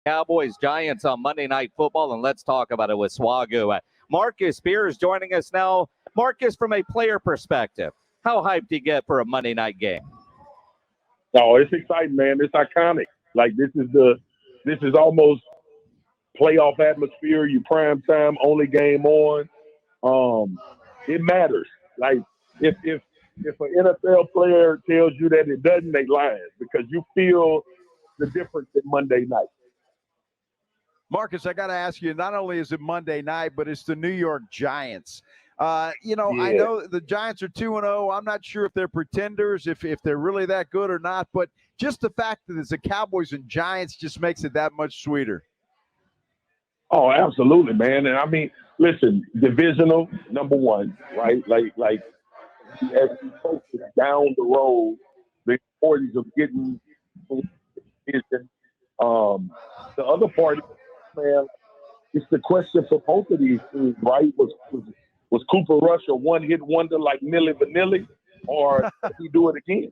Cowboys Giants on Monday Night Football, and let's talk about it with Swagu. Marcus Spears joining us now. Marcus, from a player perspective, how hyped do you get for a Monday night game? Oh, it's exciting, man. It's iconic. Like this is almost playoff atmosphere. You prime time, only game on. It matters. Like if an NFL player tells you that it doesn't, they lying, because you feel the difference in Monday night. Marcus, I got to ask you, not only is it Monday night, but it's the New York Giants. I know the Giants are 2-0. I'm not sure if they're pretenders, if they're really that good or not, but just the fact that it's the Cowboys and Giants just makes it that much sweeter. Oh, absolutely, man. And I mean, listen, divisional, number one, right? Like as we focus down the road, the importance of getting division. The other part, man, it's the question for both of these teams, right? Was Cooper Rush a one-hit wonder like Milli Vanilli, or did he do it again?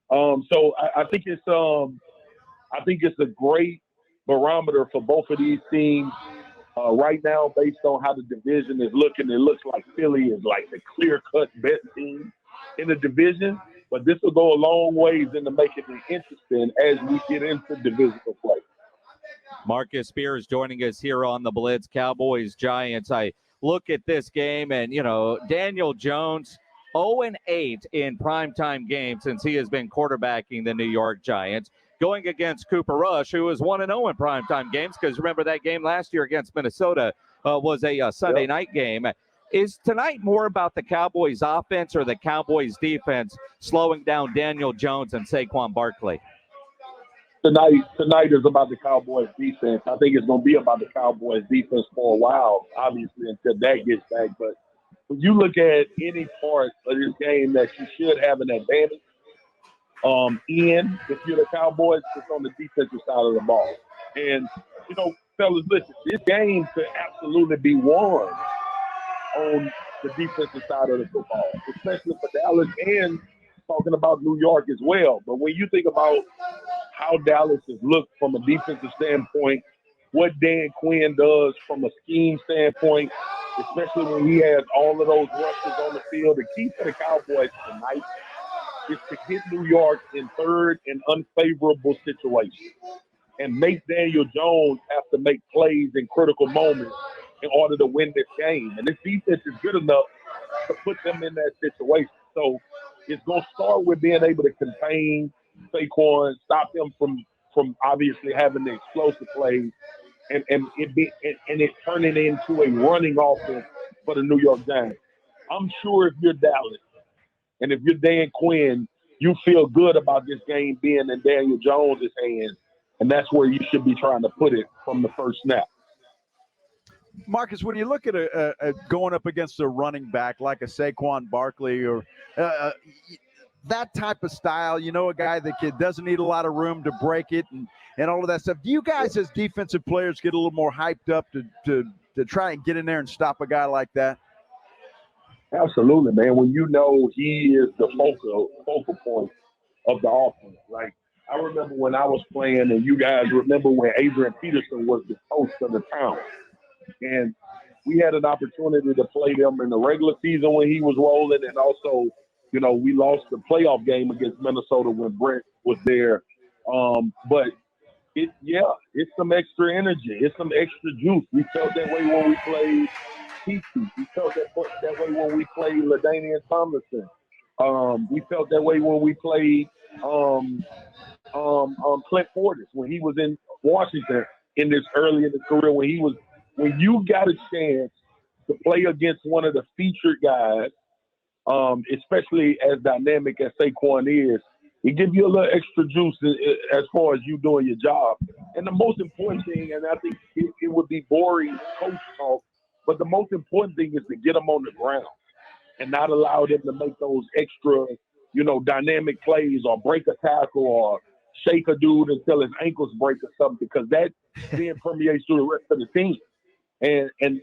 So I think it's a great barometer for both of these teams right now, based on how the division is looking. It looks like Philly is like the clear-cut best team in the division, but this will go a long ways into making it interesting as we get into divisional play. Marcus Spears joining us here on the Blitz. Cowboys Giants. I look at this game, and Daniel Jones 0-8 in primetime games since he has been quarterbacking the New York Giants, going against Cooper Rush, who was 1-0 in primetime games, because remember that game last year against Minnesota was a Sunday night game. Is tonight more about the Cowboys offense or the Cowboys defense slowing down Daniel Jones and Saquon Barkley? Tonight is about the Cowboys defense. I think it's going to be about the Cowboys defense for a while, obviously, until that gets back. But when you look at any part of this game that you should have an advantage, if you're the Cowboys, it's on the defensive side of the ball. And, fellas, listen, this game could absolutely be won on the defensive side of the football, especially for Dallas, and talking about New York as well. But when you think about how Dallas has looked from a defensive standpoint, what Dan Quinn does from a scheme standpoint, especially when he has all of those rushes on the field, the key for the Cowboys tonight is to hit New York in third and unfavorable situations and make Daniel Jones have to make plays in critical moments in order to win this game. And this defense is good enough to put them in that situation. So it's going to start with being able to contain Saquon, stop him from obviously having the explosive plays, and it turning into a running offense for the New York Giants. I'm sure if you're Dallas and if you're Dan Quinn, you feel good about this game being in Daniel Jones' hands, and that's where you should be trying to put it from the first snap. Marcus, when you look at a going up against a running back like a Saquon Barkley or that type of style, a guy that doesn't need a lot of room to break it and all of that stuff, do you guys as defensive players get a little more hyped up to try and get in there and stop a guy like that? Absolutely, man. When he is the focal point of the offense. Like, I remember when I was playing, and you guys remember when Adrian Peterson was the coach of the town. And we had an opportunity to play them in the regular season when he was rolling, and also, we lost the playoff game against Minnesota when Brent was there. But it's some extra energy. It's some extra juice. We felt that way when we played Kiki. We felt that way when we played LaDainian Tomlinson. We felt that way when we played Clint Portis when he was in Washington in this early in his career. When you got a chance to play against one of the featured guys, especially as dynamic as Saquon is, it gives you a little extra juice as far as you doing your job. And the most important thing, and I think it would be boring coach talk, but the most important thing is to get them on the ground and not allow them to make those extra, dynamic plays or break a tackle or shake a dude until his ankles break or something, because that then permeates through the rest of the team. And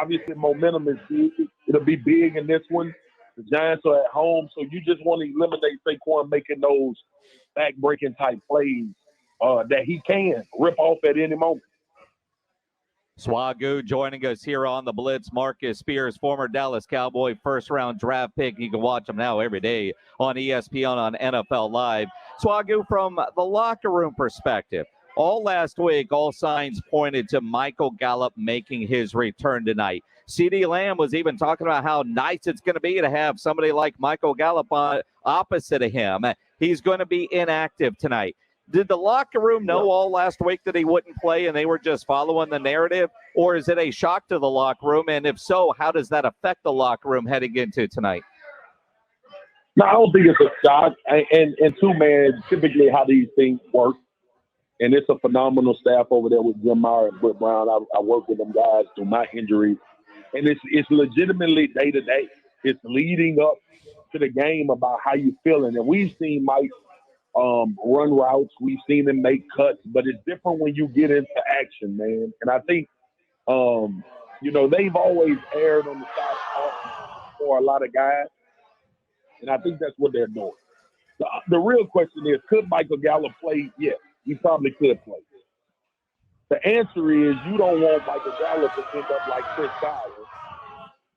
obviously momentum is big. It'll be big in this one. The Giants are at home, so you just want to eliminate Saquon making those back-breaking type plays that he can rip off at any moment. Swagoo joining us here on the Blitz. Marcus Spears, former Dallas Cowboy first-round draft pick. You can watch him now every day on ESPN on NFL Live. Swagoo, from the locker room perspective, all last week, all signs pointed to Michael Gallup making his return tonight. CeeDee Lamb was even talking about how nice it's going to be to have somebody like Michael Gallup opposite of him. He's going to be inactive tonight. Did the locker room know all last week that he wouldn't play and they were just following the narrative? Or is it a shock to the locker room? And if so, how does that affect the locker room heading into tonight? No, I don't think it's a shock. And two, man, typically how these things work. And it's a phenomenal staff over there with Jim Meyer and Britt Brown. I work with them guys through my injuries. And it's legitimately day to day. It's leading up to the game about how you feeling. And we've seen Mike run routes. We've seen him make cuts, but it's different when you get into action, man. And I think, they've always erred on the side of caution for a lot of guys. And I think that's what they're doing. The real question is, could Michael Gallup play? Yes, he probably could play. The answer is you don't want Michael Gallup to end up like Chris Godwin,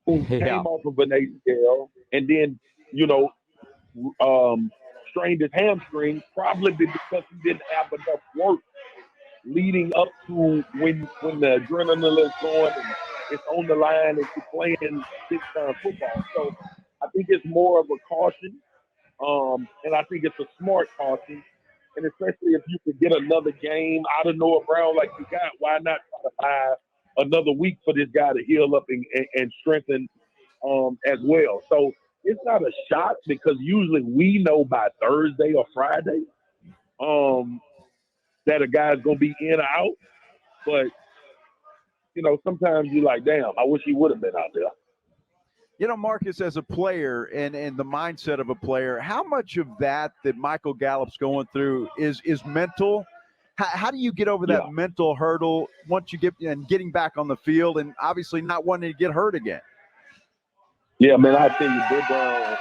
who came off of an ACL and then, strained his hamstring, probably because he didn't have enough work leading up to when the adrenaline is going and it's on the line and you're playing big-time football. So I think it's more of a caution, and I think it's a smart caution. And especially if you could get another game out of Noah Brown like you got, why not try to buy another week for this guy to heal up and strengthen as well? So it's not a shock because usually we know by Thursday or Friday that a guy's going to be in or out. But, sometimes you're like, damn, I wish he would have been out there. Marcus, as a player and the mindset of a player, how much of that Michael Gallup's going through is mental? How do you get over that mental hurdle once you getting back on the field and obviously not wanting to get hurt again? Yeah, man, I tell you, Bill Brown,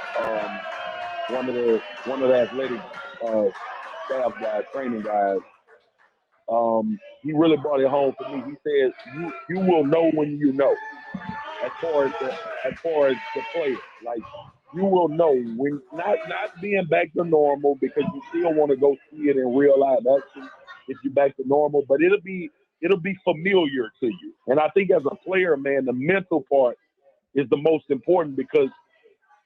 one of the athletic staff guys, training guys, he really brought it home for me. He said, "You will know when you know." As far as the player, like you will know when not being back to normal because you still want to go see it in real live action if you're back to normal, but it'll be familiar to you. And I think as a player, man, the mental part is the most important because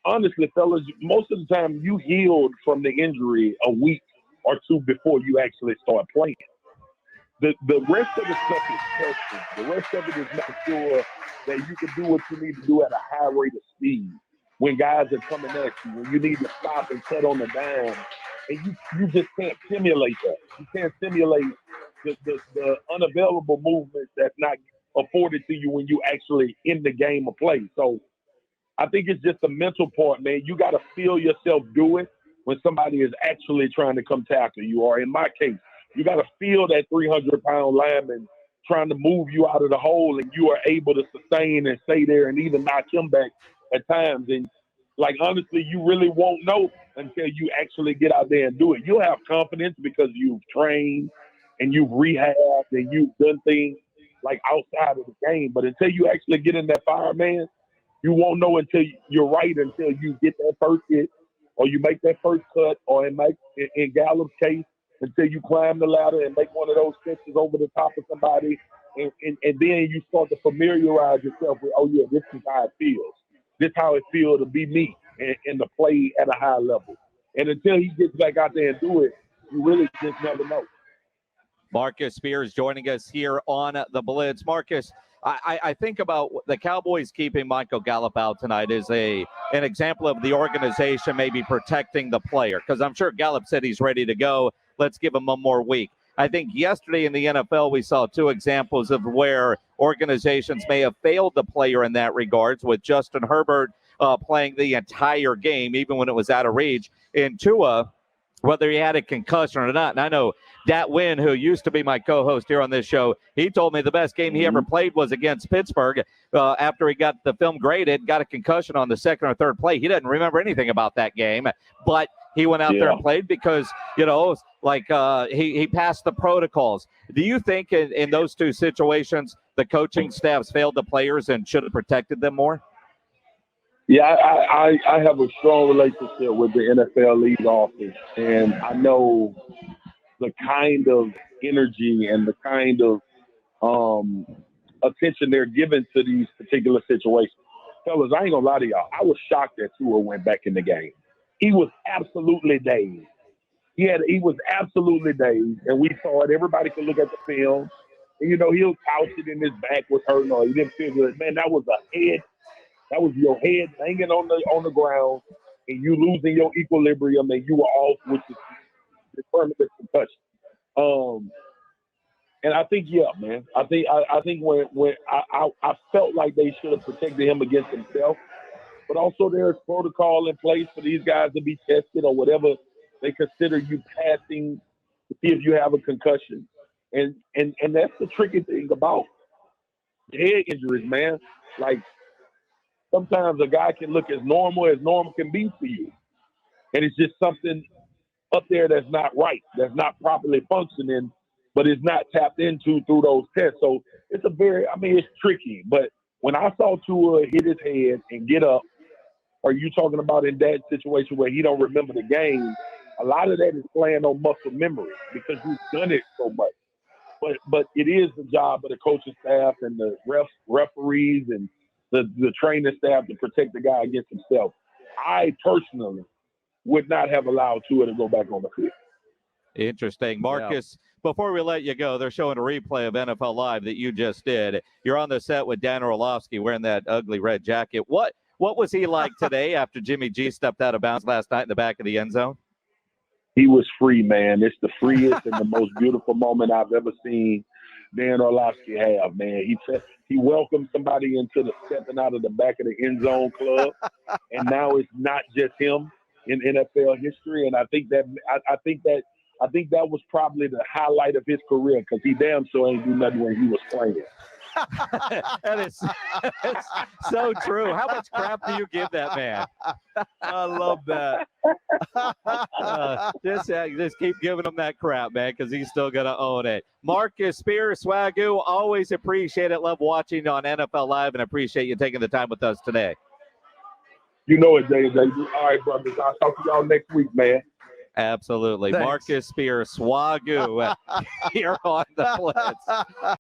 honestly, fellas, most of the time you healed from the injury a week or two before you actually start playing. The rest of the stuff is testing. The rest of it is making sure that you can do what you need to do at a high rate of speed when guys are coming at you, when you need to stop and cut on the dime. And you just can't simulate that. You can't simulate the unavailable movements that's not afforded to you when you actually in the game of play. So I think it's just the mental part, man. You got to feel yourself do it when somebody is actually trying to come tackle you. Or in my case, you got to feel that 300-pound lineman trying to move you out of the hole, and you are able to sustain and stay there and even knock him back at times. And, honestly, you really won't know until you actually get out there and do it. You'll have confidence because you've trained and you've rehabbed and you've done things, outside of the game. But until you actually get in that fire, man, you won't know until you're right until you get that first hit or you make that first cut or in Gallup's case, until you climb the ladder and make one of those stretches over the top of somebody, and then you start to familiarize yourself with, oh, yeah, this is how it feels. This is how it feels to be me and to play at a high level. And until he gets back out there and do it, you really just never know. Marcus Spears joining us here on the Blitz. Marcus, I think about the Cowboys keeping Michael Gallup out tonight is an example of the organization maybe protecting the player, because I'm sure Gallup said he's ready to go. Let's give him one more week. I think yesterday in the NFL, we saw two examples of where organizations may have failed the player in that regards, with Justin Herbert playing the entire game, even when it was out of reach, and Tua, whether he had a concussion or not. And I know Dat Wynn, who used to be my co-host here on this show, he told me the best game he ever played was against Pittsburgh. After he got the film graded, got a concussion on the second or third play. He doesn't remember anything about that game, but he went out there and played because, he passed the protocols. Do you think in those two situations the coaching staffs failed the players and should have protected them more? Yeah, I have a strong relationship with the NFL league office, and I know the kind of energy and the kind of attention they're giving to these particular situations. Fellas, I ain't gonna lie to y'all. I was shocked that Tua went back in the game. He was absolutely dazed. He was absolutely dazed, and we saw it. Everybody could look at the film, and he'll couch it in his back was hurting or he didn't feel good. Man, that was a head. That was your head hanging on the ground, and you losing your equilibrium, and you were off with the permanent concussion. And I think, yeah, man. I think when I felt like they should have protected him against himself, but also there's protocol in place for these guys to be tested or whatever they consider you passing to see if you have a concussion. And that's the tricky thing about head injuries, man. Like sometimes a guy can look as normal can be for you, and it's just something up there that's not right, that's not properly functioning, but it's not tapped into through those tests. So it's it's tricky. But when I saw Tua hit his head and get up, are you talking about in that situation where he don't remember the game? A lot of that is playing on muscle memory because you've done it so much. But it is the job of the coaching staff and the referees and the training staff to protect the guy against himself. I personally would not have allowed Tua to go back on the field. Interesting. Marcus, before we let you go, they're showing a replay of NFL Live that you just did. You're on the set with Dan Orlovsky wearing that ugly red jacket. What was he like today after Jimmy G stepped out of bounds last night in the back of the end zone? He was free, man. It's the freest and the most beautiful moment I've ever seen Dan Orlovsky have, man. He welcomed somebody into the stepping out of the back of the end zone club, and now it's not just him in NFL history. And I think that was probably the highlight of his career because he damn sure ain't do nothing when he was playing. That is so true. How much crap do you give that man? I love that. Just keep giving him that crap, man, because he's still going to own it. Marcus Spears, Swagoo, always appreciate it. Love watching on NFL Live and appreciate you taking the time with us today. You know it, Jay. All right, brothers. I'll talk to y'all next week, man. Absolutely. Thanks. Marcus Spears, Swagoo, here on the Blitz.